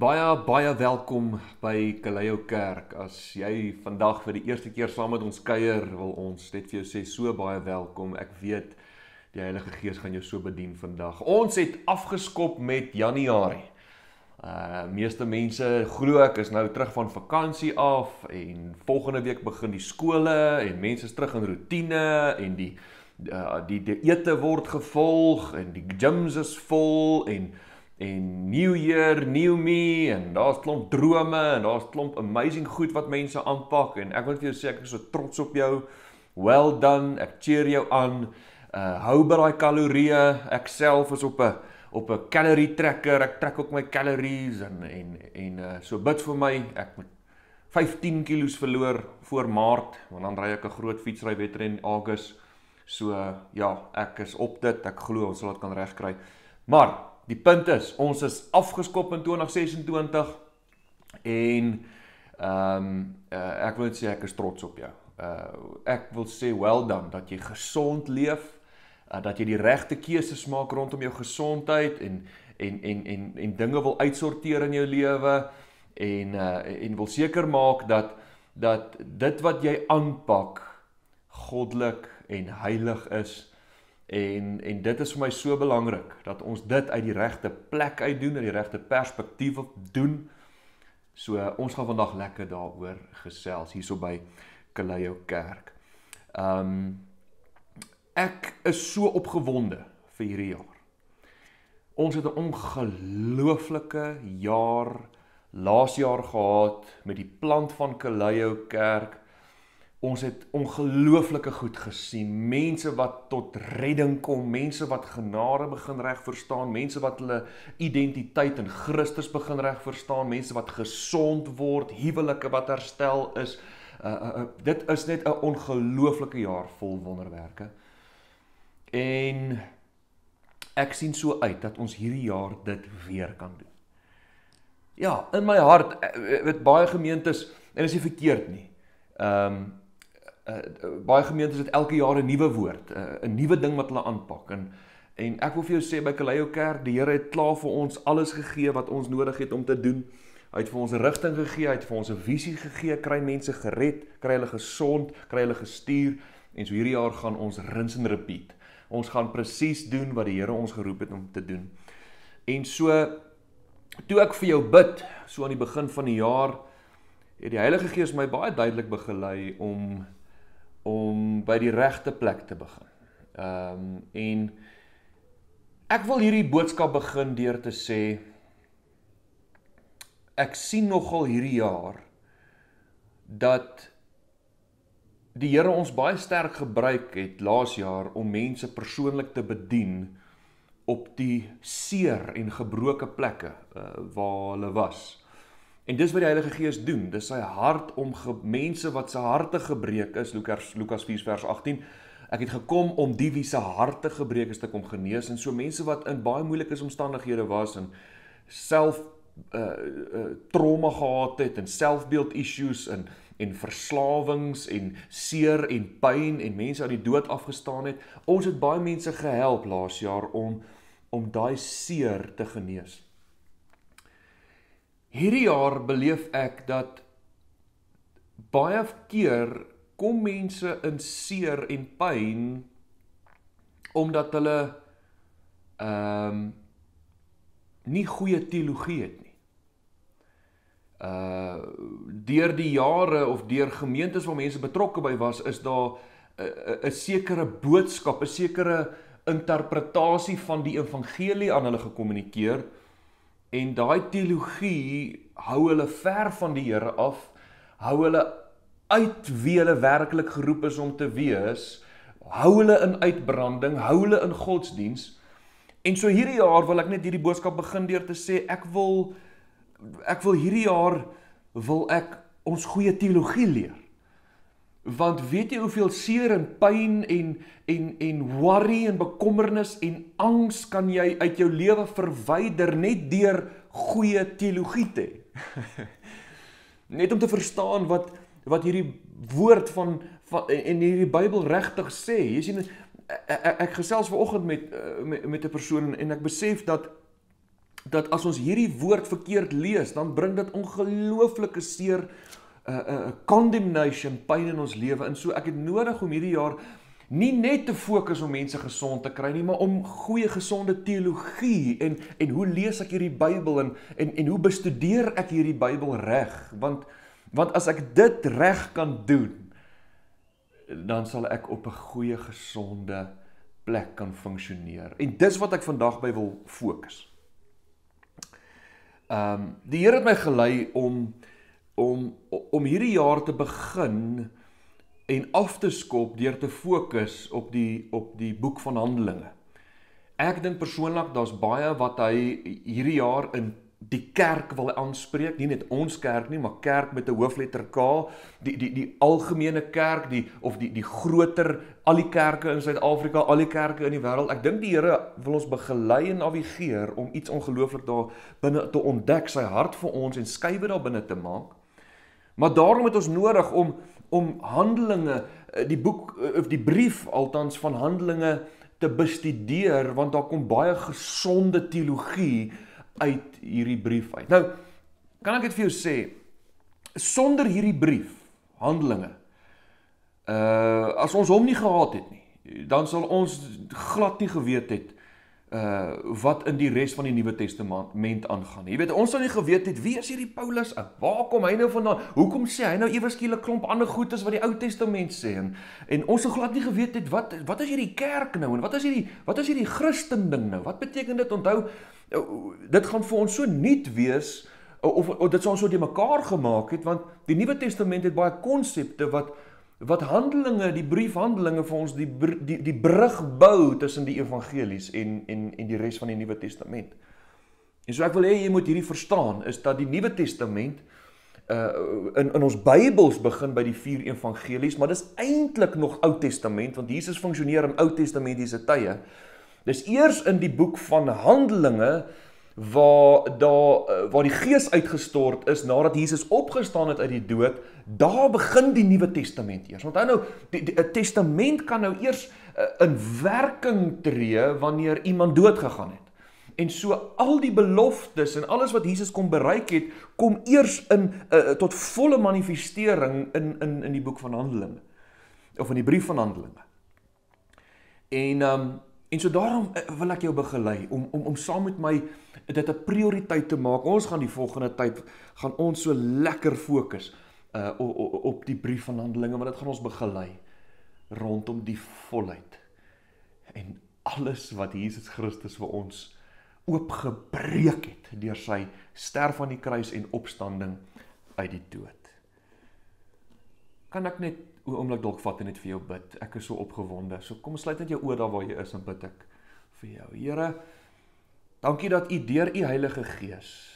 Baie welkom by Kaleio Kerk. As jy vandag vir die eerste keer saam met ons kuier, wil ons net vir jou sê, so baie welkom. Ek weet, die Heilige Gees gaan jou so bedien vandag. Ons het afgeskop met Januarie. Meeste mense glo ek is nou terug van vakansie af en volgende week begin die skole en mense is terug in routine en die ete word gevolg en die gyms is vol en New Year, New Me, en daar's klomp drome, en daar's klomp amazing goed wat mense aanpak, en ek wil vir jou sê, ek is so trots op jou, well done, ek cheer jou aan, hou by die kalorieë, ek self is op 'n calorie tracker, ek trek ook my calories, en so bid vir my, ek moet 15 kilos verloor voor Maart, want dan ry ek 'n groot fietsrywedren in August, so ja, ek is op dit, ek glo ons sal dit kan regkry, maar die punt is, ons is afgeskop in 2026 en ek wil net sê, ek is trots op jou. Ek wil sê, well done, dat jy gesond leef, dat jy die regte keuses maak rondom jou gesondheid en dinge wil uitsorteer in jou lewe en wil seker maak dat dit wat jy aanpak goddelik en heilig is. En dit is vir my so belangrik, dat ons dit uit die regte plek uit doen, uit die regte perspektief doen. So, ons gaan vandag lekker daaroor gesels, hierso by Kaleio Kerk. Ek is so opgewonde vir hierdie jaar. Ons het 'n ongelooflike jaar, laas jaar gehad, met die plant van Kaleio Kerk. Ons het ongelooflike goed gesien, mense wat tot redding kom, mense wat genade begin reg verstaan, mense wat hulle identiteit in Christus begin reg verstaan, mense wat gesond word, huwelike wat herstel is. Dit is net 'n ongelooflike jaar vol wonderwerke. En ek sien so uit dat ons hierdie jaar dit weer kan doen. Ja, in my hart, met baie gemeentes, en is nie verkeerd nie, baie gemeentes het elke jaar 'n nuwe woord, 'n nuwe ding wat hulle aanpak, en ek wil vir jou sê, by Kaleio Kerk, die Here het klaar vir ons alles gegee wat ons nodig het om te doen, hy het vir ons 'n rigting gegee, hy het vir ons 'n visie gegee, kry mense gered, kry hulle gesond, kry hulle gestuur, en so hierdie jaar gaan ons rinse en repeat, ons gaan presies doen wat die Here ons geroep het om te doen, en so, toe ek vir jou bid, so aan die begin van die jaar, het die Heilige Gees my baie duidelik begelei om by die regte plek te begin. En ek wil hierdie boodskap begin deur te sê, ek sien nogal hierdie jaar, dat die Here ons baie sterk gebruik het laas jaar, om mense persoonlik te bedien, op die seer en gebroke plekke, waar hulle was. En dis wat die Heilige Gees doen, dis sy hart om mense wat sy harte gebreek is, Lukas 4 vers 18, ek het gekom om die wie sy harte gebreek is te kom genees, en so mense wat in baie moeilike omstandighede was, en self trauma gehad het, en selfbeeld issues, en verslawings, en seer, en pyn, en mense uit die dood afgestaan het, ons het baie mense gehelp laas jaar om daai seer te genees. Hierdie jaar beleef ek dat baie keer kom mense in seer en pyn omdat hulle nie goeie teologie het nie. Deur die jare of deur gemeentes waar mense betrokke by was, is daar 'n sekere boodskap, 'n sekere interpretasie van die evangelie aan hulle gekommunikeer, en daai teologie hou hulle ver van die Here af, hou hulle uit wie hulle werklik geroep is om te wees, hou hulle in uitbranding, hou hulle in godsdiens, en so hierdie jaar wil ek net hierdie boodskap begin deur te sê, ek wil hierdie jaar, wil ek ons goeie teologie leer, want weet jy hoeveel seer en pyn en worry en bekommernis en angs kan jy uit jou lewe verwyder net deur goeie teologie te hê. Net om te verstaan wat hierdie woord van en hierdie Bybel regtig sê. Jy sien, ek gesels vanoggend met 'n persoon en ek besef dat dat as ons hierdie woord verkeerd lees, dan bring dit ongelooflike seer condemnation, pyn in ons lewe. En so ek het nodig om hierdie jaar nie net te fokus om mense gesond te kry nie, maar om goeie gesonde teologie en hoe lees ek hierdie Bybel en hoe bestudeer ek hierdie Bybel reg? Want as ek dit reg kan doen, dan sal ek op 'n goeie gesonde plek kan funksioneer. En dis wat ek vandag by wil fokus. Die Here het my gelei om hierdie jaar te begin en af te skop deur te fokus op die boek van Handelinge. Ek dink persoonlik daar's baie wat hy hierdie jaar in die kerk wil aanspreek, nie net ons kerk nie, maar kerk met 'n hoofletter K, die algemene kerk, die groter, al die kerke in Suid-Afrika, al die kerke in die wêreld. Ek dink die Here wil ons begelei en navigeer om iets ongelooflik daar binne te ontdek, sy hart vir ons en skuwe daar binne te maak. Maar daarom het ons nodig om Handelinge, die boek of die brief althans van Handelinge te bestudeer, want daar kom baie gesonde teologie uit hierdie brief uit. Nou, kan ek dit vir jou sê, sonder hierdie brief, Handelinge, as ons hom nie gehad het nie, dan sal ons glad nie geweet het wat in die res van die Nuwe Testament aangaan. Jy weet, ons sal nie geweet het, wie is hierdie Paulus? Waar kom hy nou vandaan? Hoekom sê hy nou ewe skielik klomp ander goed as wat die Ou Testament sê? En ons sal glad nie geweet het, wat is hierdie kerk nou? En wat is hierdie Christen ding nou? Wat beteken dit? Onthou, dit gaan vir ons so nuut wees, of dit sal ons so die mekaar gemaak het, want die Nuwe Testament het baie konsepte wat Handelinge, die brief Handelinge vir ons die brug bou tussen die evangelies en die res van die Nuwe Testament. En so ek wil hê jy moet hierdie verstaan, is dat die Nuwe Testament in ons Bybels begin by die 4 evangelies, maar dis eintlik nog Ou Testament, want Jesus funksioneer in Ou Testamentiese tye. Dis eers in die boek van Handelinge waar die Gees uitgestort is nadat Jesus opgestaan het uit die dood, daar begin die Nuwe Testament eers. Onthou nou, 'n testament kan nou eers in werking tree wanneer iemand dood gegaan het. En so al die beloftes en alles wat Jesus kom bereik het, kom eers tot volle manifestering in die boek van Handelinge, of in die brief van Handelinge. En so daarom wil ek jou begelei om saam met my dit 'n prioriteit te maak. Ons gaan die volgende tyd gaan ons so lekker fokus op die brief van Handelinge, want dit gaan ons begelei rondom die volheid en alles wat Jesus Christus vir ons oopgebreek het deur sy sterf aan die kruis en opstanding uit die dood. Kan ek net 'n oomblik dalk vat en net vir jou bid? Ek is so opgewonde. So kom sluit net jou oë daar waar jy is en bid ek vir jou. Here, dankie dat U deur U Heilige Gees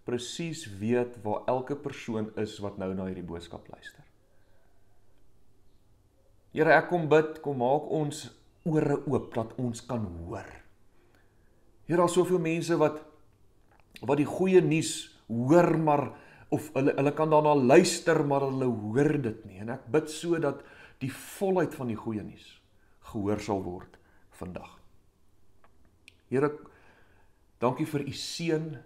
presies weet waar elke persoon is wat nou na hierdie boodskap luister. Here, ek kom bid, kom maak ons ore oop dat ons kan hoor. Here, daar is soveel mense wat die goeie nuus hoor, maar of hulle kan daarna luister, maar hulle hoor dit nie. En ek bid so dat die volheid van die goeie nuus gehoor sal word vandag. Here, dankie vir U seun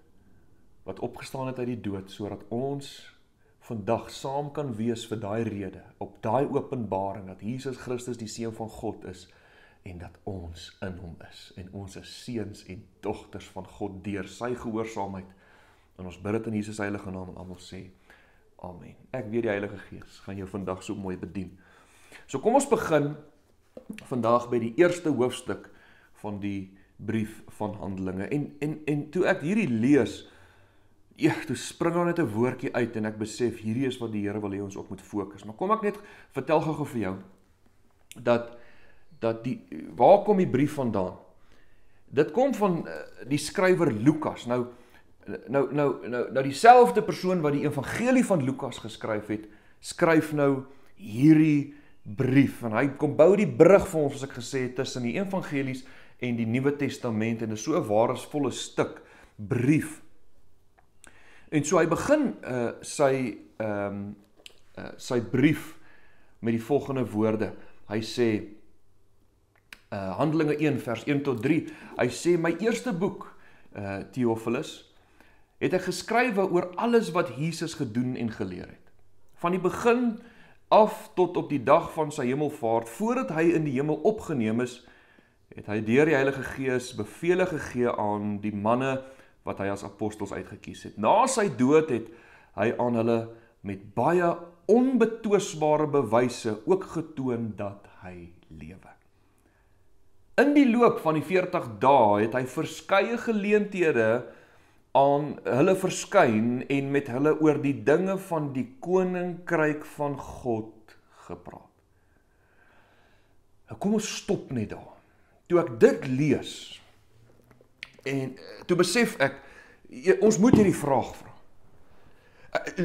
wat opgestaan het uit die dood, sodat ons vandag saam kan wees vir daai rede, op daai openbaring dat Jesus Christus die Seun van God is en dat ons in hom is en ons is seuns en dogters van God deur sy gehoorsaamheid. En ons bid dit in Jesus heilige naam en almal sê amen. Ek weet die Heilige Gees gaan jou vandag so mooi bedien. So kom ons begin vandag by die eerste hoofstuk van die brief van Handelinge. En toe ek hierdie lees, toe spring daar net 'n woordjie uit en ek besef hierdie is wat die Here wil hê ons op moet fokus. Maar kom ek net vertel gou vir jou dat waar kom die brief vandaan? Dit kom van die skrywer Lukas. Nou dieselfde persoon wat die evangelie van Lukas geskryf het, skryf nou hierdie brief en hy kom bou die brug vir ons, soos ek gesê het, tussen die evangelies en die Nuwe Testament en dit is so 'n waardesvolle stuk brief. En so hy begin sy brief met die volgende woorde. Hy sê Handelinge 1 vers 1 tot 3. Hy sê my eerste boek Theophilus, het hy geskrywe oor alles wat Jesus gedoen en geleer het. Van die begin af tot op die dag van sy hemelvaart, voordat hy in die hemel opgeneem is, het hy deur die Heilige Gees bevele gegee aan die manne wat hy as apostels uitgekies het. Na sy dood het hy aan hulle met baie onbetwisbare bewyse ook getoon dat hy lewe. In die loop van die 40 dae het hy verskeie geleenthede aan hulle verskyn en met hulle oor die dinge van die koninkryk van God gepraat. Nou kom ons stop net daar. Toe ek dit lees, en toe besef ek, ons moet hierdie vraag vra.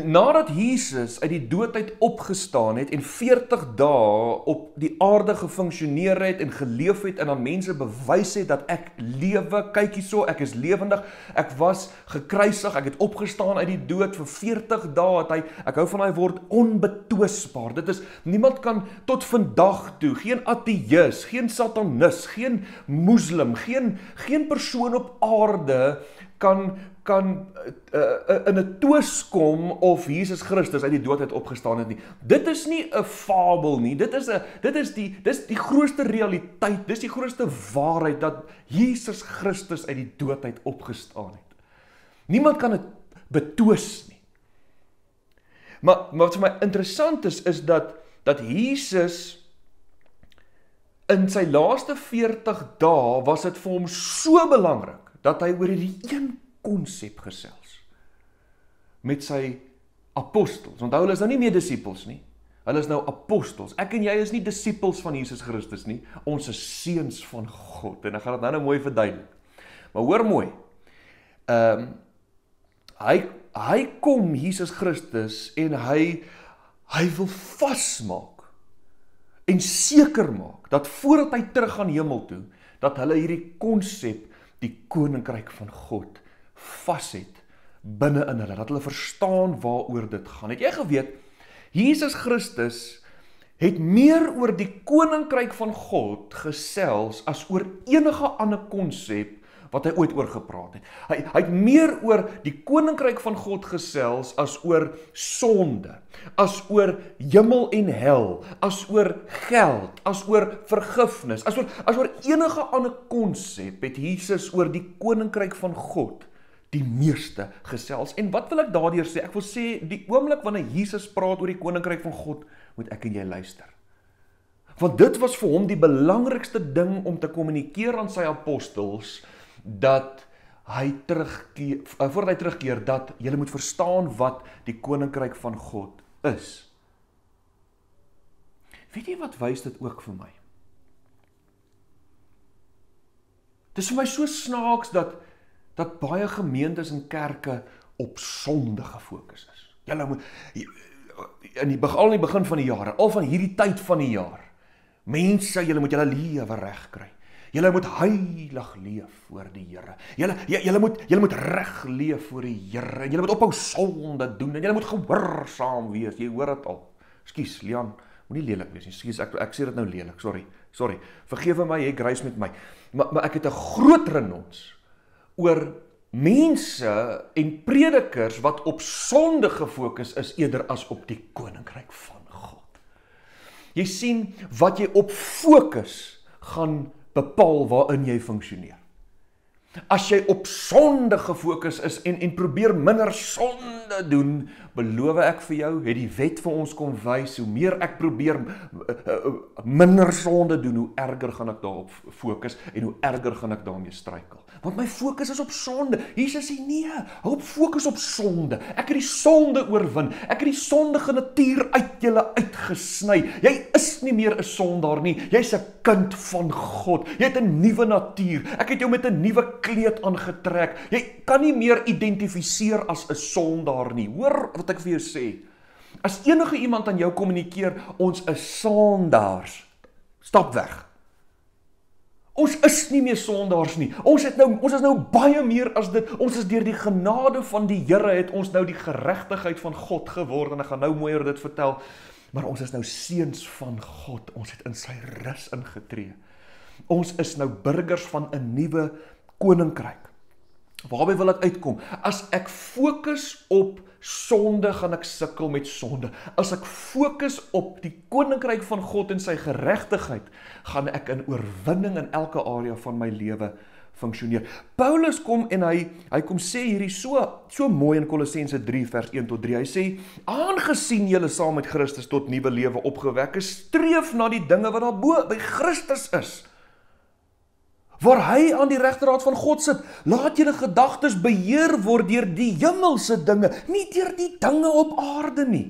Nadat Jesus uit die doodheid opgestaan het en 40 dae op die aarde gefunksioneer het en geleef het en aan mense bewys het dat ek lewe, kyk hierso, ek is lewendig, ek was gekruisig, ek het opgestaan uit die dood, vir 40 dae het hy, ek hou van daai woord, onbetwisbaar. Dit is, niemand kan tot vandag toe, geen ateïs, geen satanis, geen moslim, geen persoon op aarde kan in 'n twis kom of Jesus Christus uit die dood uit opgestaan het nie. Dit is nie 'n fabel nie, dit is die grootste realiteit, dis die grootste waarheid dat Jesus Christus uit die dood uit opgestaan het. Niemand kan dit betwis nie. Maar wat vir my interessant is dat Jesus in sy laaste 40 dae was dit vir hom so belangrik dat hy oor hierdie een konsep gesels met sy apostels. Onthou, hulle is nou nie meer disippels nie. Hulle is nou apostels. Ek en jy is nie disippels van Jesus Christus nie. Ons is seuns van God. En ek gaan dit nou mooi verduidelik. Maar hoor mooi. Hy kom, Jesus Christus, en hy wil vasmaak en seker maak dat voordat hy terug gaan hemel toe, dat hulle hierdie konsep, die koninkryk van God, vas het binne in hulle, dat hulle verstaan waaroor dit gaan. Het jy geweet, Jesus Christus het meer oor die koninkryk van God gesels as oor enige ander konsep wat hy ooit oor gepraat het. Hy het meer oor die koninkryk van God gesels as oor sonde, as oor hemel en hel, as oor geld, as oor vergifnis, as oor enige ander konsep het Jesus oor die koninkryk van God die meeste gesels. En wat wil ek daardeur sê? Ek wil sê, die oomblik wanneer Jesus praat oor die koninkryk van God, moet ek en jy luister. Want dit was vir hom die belangrikste ding om te kommunikeer aan sy apostels, dat hy terugkeer, voordat hy terugkeer, dat julle moet verstaan wat die koninkryk van God is. Weet jy wat wys dit ook vir my? Dit is vir my so snaaks dat baie gemeentes en kerke op sonde gefokus is. Julle moet, al in die begin van die jare, al van hierdie tyd van die jaar, mense, julle moet julle lewe reg kry. Julle moet heilig leef voor die Here. Julle moet reg leef voor die Here. Julle moet ophou sonde doen en julle moet gehoorsaam wees. Jy hoor dit al. Ekskuus, Lian, moenie lelik wees nie. Ekskuus, ek sê dit nou lelik. Sorry. Vergewe my, jy grys met my. Maar ek het 'n groot renons oor mense en predikers wat op sonde gefokus is eerder as op die koninkryk van God. Jy sien, wat jy op fokus gaan bepaal waarin jy funksioneer. As jy op sonde gefokus is en probeer minder sonde doen, beloof ek vir jou, het die wet vir ons kom wys, hoe meer ek probeer minder sonde doen, hoe erger gaan ek daarop fokus en hoe erger gaan ek daarmee struikel. Want my fokus is op sonde. Jesus sê nee, hou op fokus op sonde. Ek het die sonde oorwin. Ek het die sondige natuur uit julle uitgesny. Jy is nie meer 'n sondaar nie. Jy's 'n kind van God. Jy het 'n nuwe natuur. Ek het jou met 'n nuwe kleed aangetrek. Jy kan nie meer identifiseer as 'n sondaar nie. Hoor wat ek vir jou sê. As enige iemand aan jou kommunikeer, ons is sondaars, stap weg. Ons is nie meer sondaars nie. Ons is nou baie meer as dit. Ons is deur die genade van die Here het ons nou die geregtigheid van God geword, en ek gaan nou mooi oor dit vertel. Maar ons is nou seuns van God. Ons het in sy rus ingetree. Ons is nou burgers van 'n nuwe koninkryk. Waarby wil ek uitkom? As ek fokus op sonde, gaan ek sukkel met sonde. As ek fokus op die koninkryk van God en sy geregtigheid, gaan ek in oorwinning in elke area van my lewe funksioneer. Paulus kom en hy kom sê hierdie so mooi in Kolossense 3 vers 1 tot 3. Hy sê, aangesien julle saam met Christus tot nuwe lewe opgewek is, streef na die dinge wat daarbo by Christus is, waar hy aan die regterraad van God sit. Laat julle gedagtes beheer word deur die hemelse dinge, nie deur die dinge op aarde nie.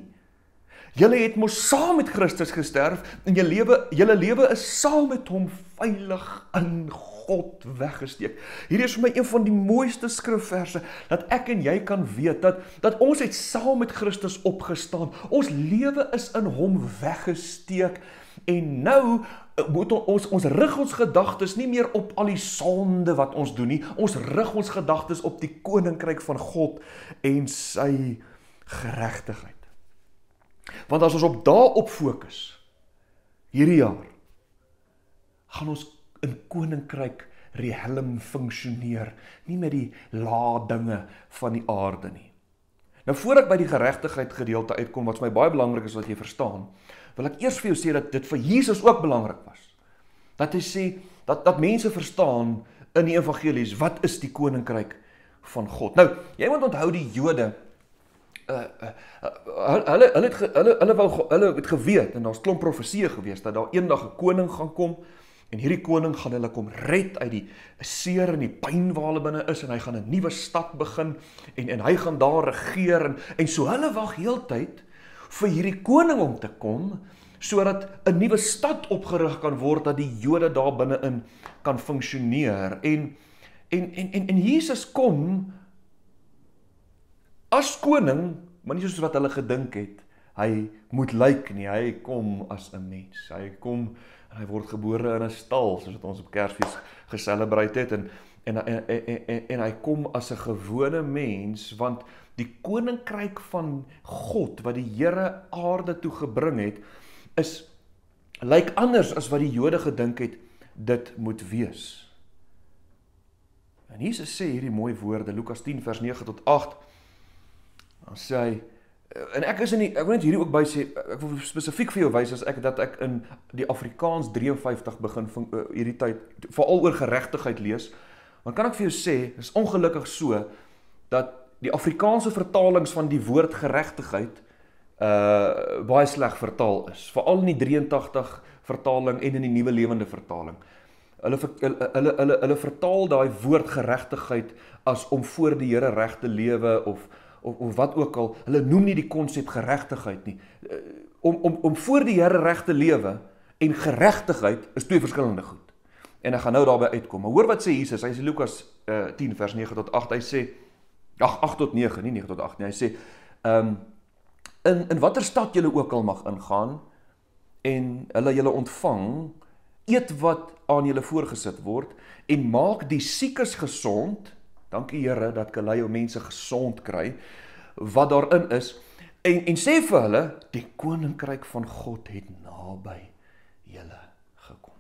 Julle het mos saam met Christus gesterf en julle lewe is saam met hom veilig in God weggesteek. Hierdie is vir my een van die mooiste skrifverse, dat ek en jy kan weet, dat ons het saam met Christus opgestaan, ons lewe is in hom weggesteek, en nou moet ons rig ons gedagtes nie meer op al die sonde wat ons doen nie, ons rig ons gedagtes op die koninkryk van God en sy geregtigheid. Want as ons op daarop fokus, hierdie jaar, gaan ons in koninkryk realm funksioneer, nie met die lae dinge van die aarde nie. Nou voor ek by die geregtigheid gedeelte uitkom, wat vir my baie belangrik is wat jy verstaan, wil ek eers vir jou sê dat dit vir Jesus ook belangrik was. Dat hy sê, dat mense verstaan in die evangelies, wat is die koninkryk van God? Nou, jy moet onthou die Jode, hulle het geweet, en daar's klomp profesieë gewees, dat daar eendag 'n koning gaan kom, en hierdie koning gaan hulle kom red uit die seer en die pyn waar hulle binne is, en hy gaan 'n nuwe stad begin, en hy gaan daar regeer, en so hulle wag heeltyd vir hierdie koning om te kom, sodat 'n nuwe stad opgerig kan word, dat die Jode daar binne-in kan funksioneer, en Jesus kom as koning, maar nie soos wat hulle gedink het, hy moet lyk nie, hy kom as 'n mens, hy kom, en hy word gebore in 'n stal, soos wat ons op Kersfees geselebreit het, en hy kom as 'n gewone mens, want die koninkryk van God, wat die Here aarde toe gebring het, lyk anders as wat die Jode gedink het, dit moet wees. En Jesus sê hierdie mooi woorde, Lukas 10 vers 9 tot 8, dan sê hy, en ek wil net hierdie ook by sê, ek wil spesifiek vir jou wys, dat ek in die Afrikaans 53 begin, hierdie tyd, veral oor geregtigheid lees, dan kan ek vir jou sê, is ongelukkig so, dat die Afrikaanse vertalings van die woord geregtigheid, baie sleg vertaal is, veral in die 83 vertaling en in die Nuwe Lewende vertaling. Hulle vertaal daai woord geregtigheid as om voor die Here reg te lewe, of wat ook al, hulle noem nie die konsep geregtigheid nie. Om voor die Here reg te lewe en geregtigheid is twee verskillende goed. En ek gaan nou daarby uitkom. Maar hoor wat sê Jesus, hy sê Lukas 10 vers 9 tot 8, hy sê, 8 tot 9, nie 9 tot 8 nie, hy sê, in watter stad julle ook al mag ingaan, en hulle julle ontvang, eet wat aan julle voorgesit word, en maak die siekes gesond, dankie Here, dat julle jou mense gesond kry, wat daarin is, en sê vir hulle, die koninkryk van God het naby julle gekom.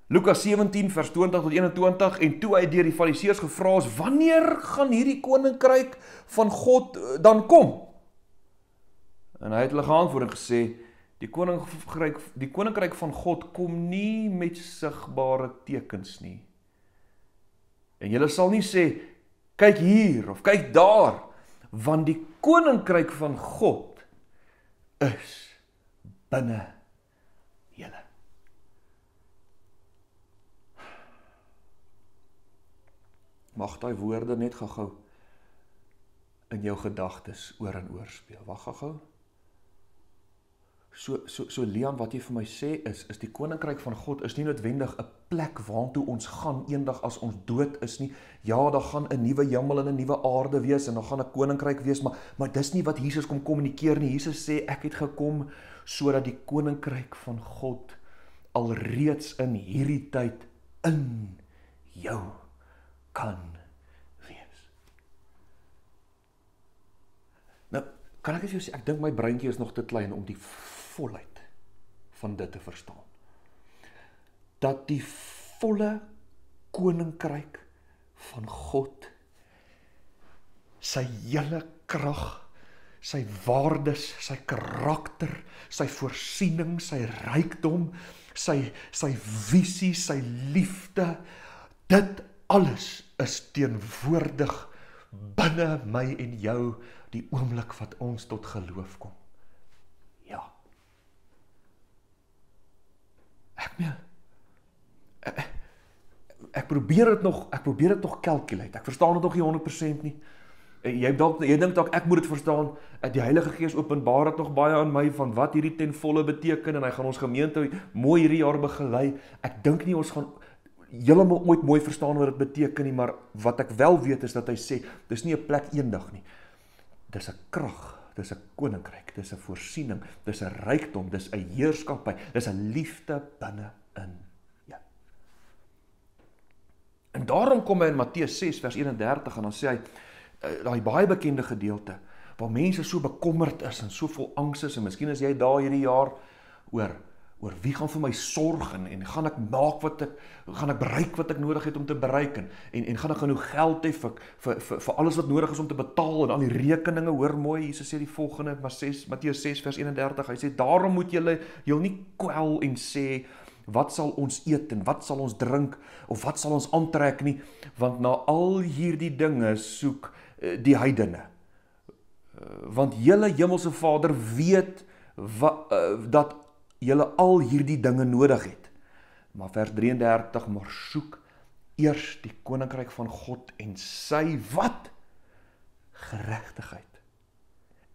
Lukas 17 vers 20 tot 21, en toe hy deur die Fariseërs gevra is, wanneer gaan hierdie koninkryk van God dan kom? En hy het hulle geantwoord en gesê, die koninkryk van God kom nie met sigbare tekens nie. En julle sal nie sê, kyk hier of kyk daar, want die koninkryk van God is binne julle. Mag daai woorde net gou in jou gedagtes oor en oor speel. Wag gou. So Leon, wat jy vir my sê is die koninkryk van God is nie noodwendig 'n plek waartoe ons gaan eendag as ons dood is nie. Ja, daar gaan 'n nuwe hemel en 'n nuwe aarde wees en daar gaan 'n koninkryk wees, maar dis nie wat Jesus kom kommunikeer nie. Jesus sê ek het gekom sodat die koninkryk van God alreeds in hierdie tyd in jou kan wees. Nou, kan ek vir jou sê, ek dink my breintjie is nog te klein om die volheid van dit te verstaan. Dat die volle koninkryk van God, sy hele krag, sy waardes, sy karakter, sy voorsiening, sy rykdom, sy visie, sy liefde, dit alles is teenwoordig binne my en jou die oomblik wat ons tot geloof kom. Ja. Ek probeer dit nog calculate. Ek verstaan dit nog nie 100% nie. Jy dink dalk ek moet dit verstaan. Die Heilige Gees openbaar dit nog baie aan my van wat hierdie ten volle beteken en hy gaan ons gemeente mooi hierdie jaar begelei. Ek dink nie ons gaan heeltemal ooit mooi verstaan wat dit beteken nie, maar wat ek wel weet is dat hy sê, dis nie 'n plek eendag nie. Dis 'n krag, dis 'n koninkryk, dis 'n voorsiening, dis 'n rykdom, dis 'n heerskappy, dis 'n liefde binne in jou. En daarom kom hy in Matteus 6 vers 31 en dan sê hy, daai baie bekende gedeelte, waar mense so bekommerd is en so vol angs is, en miskien is jy daar hierdie jaar oor wie gaan vir my sorg en gaan ek bereik wat ek nodig het om te bereik en gaan ek genoeg geld hê vir alles wat nodig is om te betaal en al die rekeninge, hoor mooi, Jesus sê die volgende, Matteus 6 vers 31, hy sê, daarom moet julle nie kwel en sê, wat sal ons eet en wat sal ons drink of wat sal ons aantrek nie, want na al hierdie dinge soek die heidene. Want julle hemelse Vader weet dat julle al hierdie dinge nodig het. Maar vers 33, maar soek eers die koninkryk van God en sy wat? Geregtigheid.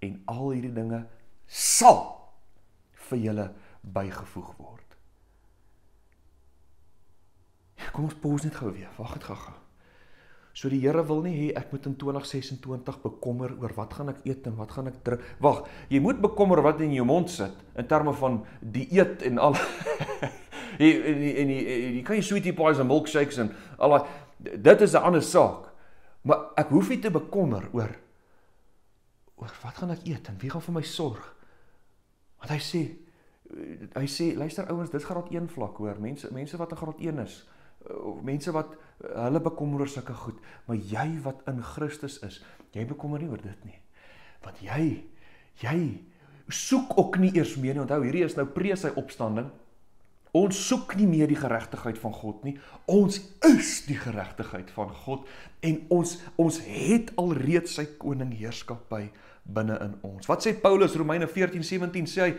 En al hierdie dinge sal vir julle bygevoeg word. Kom ons pause net gou weer, wag het gou. So die Here wil nie hê ek moet in 2026 bekommer oor wat gaan ek eet en wat gaan ek drink. Wag, jy moet bekommer wat in jou mond sit, in terme van dieet en al. Jy kan jy sweetie pies en milkshakes en al, dit is 'n ander saak. Maar ek hoef nie te bekommer oor wat gaan ek eet en wie gaan vir my sorg. Want hy sê, luister ouens, dit is graad 1 vlak hoor, mense wat in graad 1 is, mense wat, hulle bekommer oor sulke goed, maar jy wat in Christus is, jy bekommer nie oor dit nie, want jy soek ook nie eers meer nie, onthou, hierdie is nou pre sy opstanding, ons soek nie meer die geregtigheid van God nie, ons is die geregtigheid van God, en ons het alreeds sy koning heerskappy binne in ons. Wat sê Paulus, Romeine 14:17, sê hy,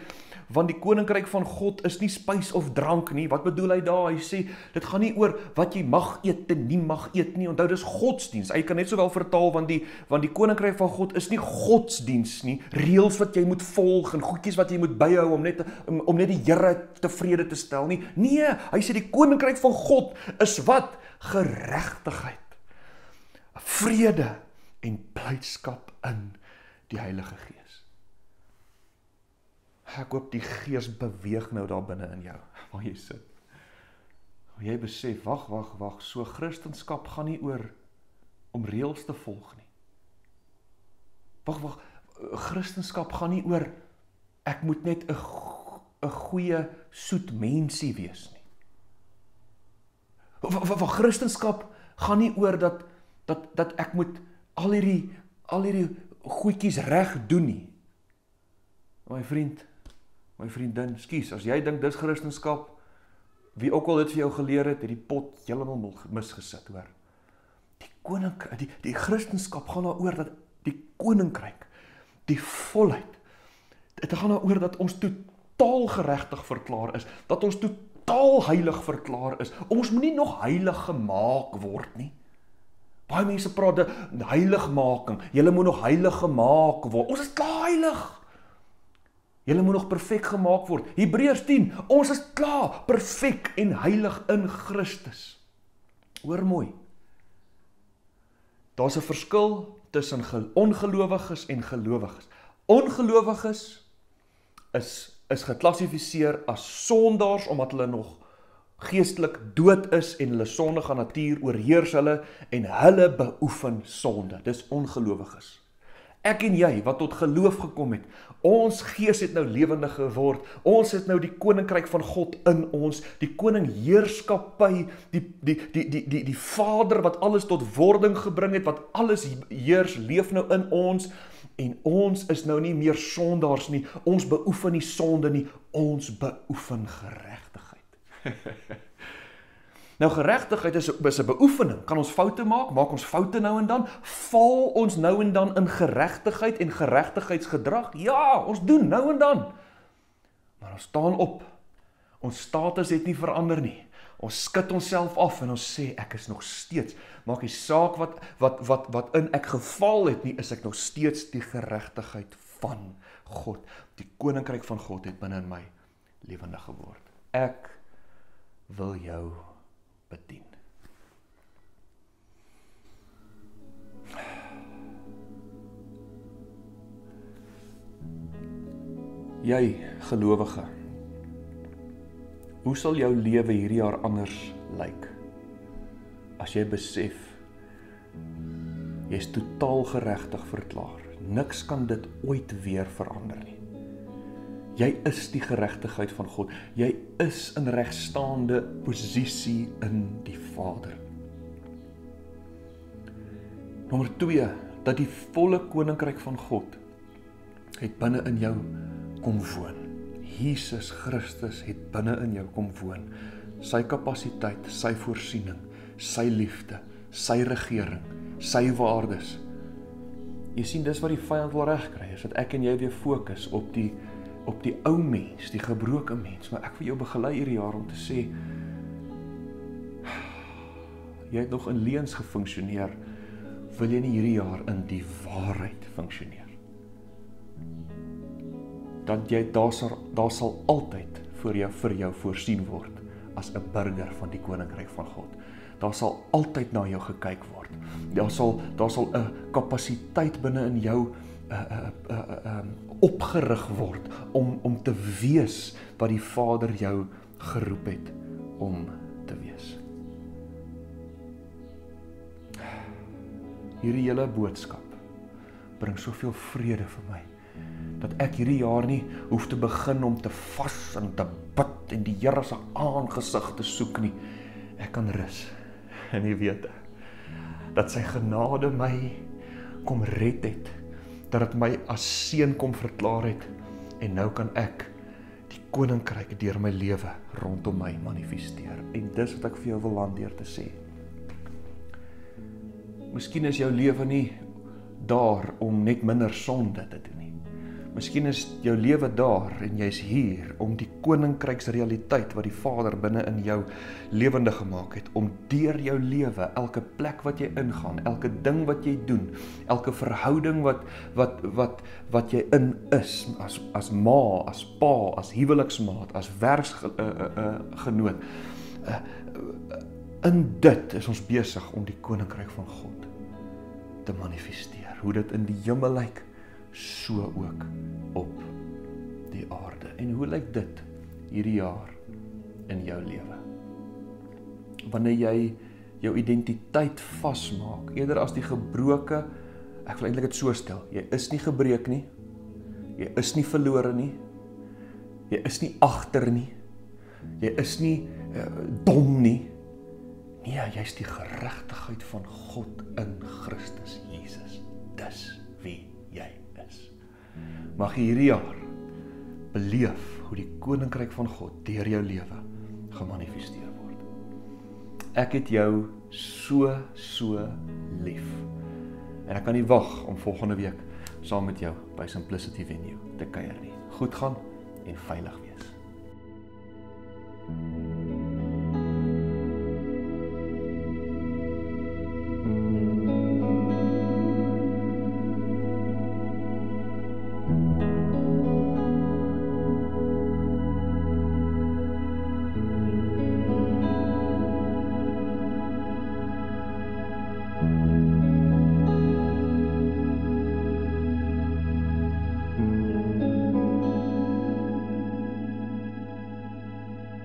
want die koninkryk van God is nie spys of drank nie. Wat bedoel hy daar? Hy sê, dit gaan nie oor wat jy mag eet en nie mag eet nie. Onthou, dis godsdiens. Hy kan net sowel vertaal, want die koninkryk van God is nie godsdiens nie. Reëls wat jy moet volg en goedjies wat jy moet byhou om net die Here tevrede te stel nie. Nee, hy sê die koninkryk van God is wat? Geregtigheid, vrede en blydskap in die Heilige Gees. Ek hoop die Gees beweeg nou daar binne in jou, waar jy sit. Waar jy besef, wag, so Christenskap gaan nie oor om reëls te volg nie. Wag, Christenskap gaan nie oor ek moet net 'n goeie soet mensie wees nie. Wag, Christenskap gaan nie oor dat ek moet al hierdie goedjies reg doen nie. My vriendin, skus, as jy dink dis Christenskap, wie ook al dit vir jou geleer het die pot heeltemal misgesit, hoor. Die koninkryk, die Christenskap gaan daaroor dat die koninkryk, die volheid, dit gaan daaroor dat ons totaal geregtig verklaar is, dat ons totaal heilig verklaar is. Ons moet nie nog heilig gemaak word nie. Baie mense praat die heiligmaking, julle moet nog heilig gemaak word. Ons is klaar heilig. Julle moet nog perfek gemaak word. Hebreërs 10, ons is klaar, perfek en heilig in Christus. Hoor mooi. Daar's 'n verskil tussen ongelowiges en gelowiges. Ongelowiges is geklassifiseer as sondaars, omdat hulle nog geestelik dood is en hulle sondige natuur oorheers hulle en hulle beoefen sonde. Dis ongelowiges. Ek en jy wat tot geloof gekom het, ons gees het nou lewendig geword, ons het nou die koninkryk van God in ons, die koning heerskappy, die Vader wat alles tot wording gebring het, wat alles heers, leef nou in ons, en ons is nou nie meer sondaars nie, ons beoefen nie sonde nie, ons beoefen geregtigheid. Nou geregtigheid is 'n beoefening, kan ons foute maak ons foute nou en dan, val ons nou en dan in geregtigheid en geregtigheidsgedrag, ja, ons doen nou en dan, maar ons staan op, ons status het nie verander nie, ons skud onsself af en ons sê, ek is nog steeds, maak die saak wat in ek geval het nie, is ek nog steeds die geregtigheid van God, die koninkryk van God het binne in my lewendig geword. Ek wil jou bedien. Jy, gelowige, hoe sal jou lewe hierdie jaar anders lyk? As jy besef, jy is totaal geregtig verklaar. Niks kan dit ooit weer verander nie. Jy is die geregtigheid van God. Jy is in regstaande posisie in die Vader. Nommer 2, dat die volle koninkryk van God het binne in jou kom woon. Jesus Christus het binne in jou kom woon. Sy kapasiteit, sy voorsiening, sy liefde, sy regering, sy waardes. Jy sien, dis wat die vyand wil regkry, is dat ek en jy weer fokus op die ou mens, die gebroke mens, maar ek wil jou begelei hierdie jaar om te sê, jy het nog in leuns gefunksioneer, wil jy nie hierdie jaar in die waarheid funksioneer. Dat jy, daar sal altyd vir jou voorsien word, as 'n burger van die koninkryk van God. Daar sal altyd na jou gekyk word. Daar sal 'n kapasiteit binne in jou opgerig word om te wees wat die Vader jou geroep het om te wees. Hierdie hele boodskap bring soveel vrede vir my, dat ek hierdie jaar nie hoef te begin om te vas en te bid en die Here se aangesig te soek nie. Ek kan rus in die wete dat sy genade my kom red het, dat dit my as seun kom verklaar het, en nou kan ek die koninkryk deur my lewe rondom my manifesteer. En dis wat ek vir jou wil hanteer te sê. Miskien is jou lewe nie daar om net minder sonde te doen nie. Miskien is jou lewe daar en jy's hier om die koninkryksrealiteit wat die Vader binne in jou lewendig gemaak het, om deur jou lewe, elke plek wat jy ingaan, elke ding wat jy doen, elke verhouding wat jy in is, as ma, as pa, as huweliksmaat, as werksgenoot, in dit is ons besig om die koninkryk van God te manifesteer. Hoe dit in die hemel lyk, so ook op die aarde. En hoe lyk dit hierdie jaar in jou lewe? Wanneer jy jou identiteit vasmaak, eerder as die gebroke, ek wil eintlik dit so stel, jy is nie gebreek nie, jy is nie verlore nie, jy is nie agter nie, jy is nie dom nie, nee, jy is die geregtigheid van God in Christus Jesus. Dis wie jy is. Mag jy hierdie jaar beleef hoe die koninkryk van God deur jou lewe gemanifesteer word. Ek het jou so lief. En ek kan nie wag om volgende week saam met jou by Simplicity Venue te kuier nie. Goed gaan en veilig wees.